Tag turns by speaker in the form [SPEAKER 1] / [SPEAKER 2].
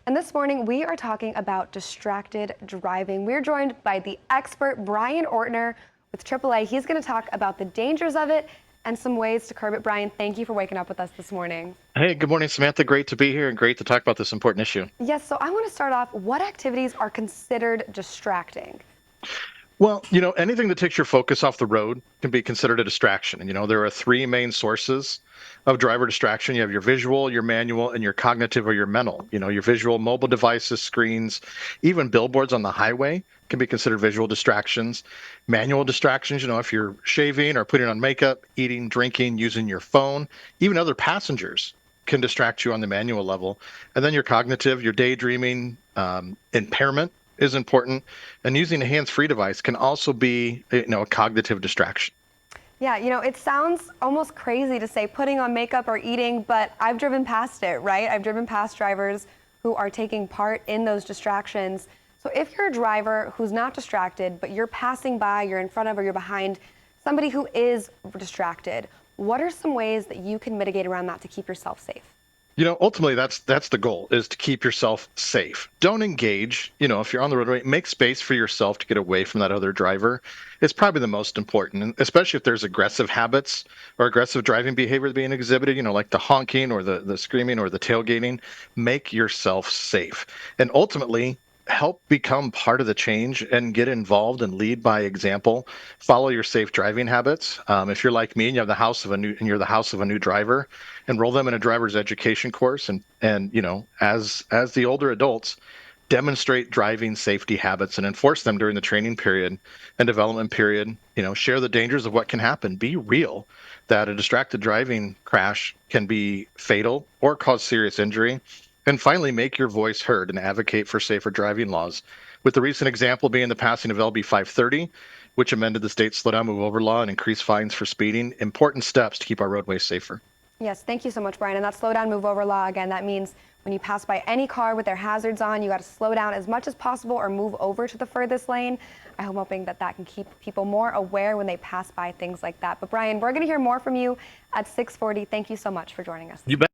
[SPEAKER 1] And this morning we are talking about distracted driving. We're joined by the expert Brian Ortner with AAA. He's going to talk about the dangers of it and some ways to curb it. Brian, thank you for waking up with us this morning.
[SPEAKER 2] Hey, good morning, Samantha. Great to be here and great to talk about this important issue.
[SPEAKER 1] Yes, so I want to start off. What activities are considered distracting?
[SPEAKER 2] Well, anything that takes your focus off the road can be considered a distraction. And, there are three main sources of driver distraction. You have your visual, your manual, and your cognitive or your mental. Your visual, mobile devices, screens, even billboards on the highway can be considered visual distractions. Manual distractions, if you're shaving or putting on makeup, eating, drinking, using your phone, even other passengers can distract you on the manual level. And then your cognitive, your daydreaming, impairment is important, and using a hands-free device can also be a cognitive distraction.
[SPEAKER 1] Yeah, it sounds almost crazy to say putting on makeup or eating, but I've driven past it, right? I've driven past drivers who are taking part in those distractions. So if you're a driver who's not distracted, but you're passing by, you're in front of or you're behind somebody who is distracted, what are some ways that you can mitigate around that to keep yourself safe?
[SPEAKER 2] Ultimately, that's the goal, is to keep yourself safe. Don't engage. If you're on the roadway, make space for yourself to get away from that other driver. It's probably the most important, and especially if there's aggressive habits or aggressive driving behavior being exhibited, like the honking or the screaming or the tailgating. Make yourself safe. And ultimately, help become part of the change and get involved and lead by example. Follow your safe driving habits. If you're like me and you're the house of a new driver, enroll them in a driver's education course, and as the older adults, demonstrate driving safety habits and enforce them during the training period and development period. Share the dangers of what can happen. Be real that a distracted driving crash can be fatal or cause serious injury. And finally, make your voice heard and advocate for safer driving laws. With the recent example being the passing of LB 530, which amended the state slow down, move over law and increased fines for speeding, important steps to keep our roadways safer.
[SPEAKER 1] Yes, thank you so much, Brian. And that slow down, move over law, again, that means when you pass by any car with their hazards on, you got to slow down as much as possible or move over to the furthest lane. I'm hoping that can keep people more aware when they pass by things like that. But Brian, we're going to hear more from you at 6:40. Thank you so much for joining us.
[SPEAKER 2] You bet.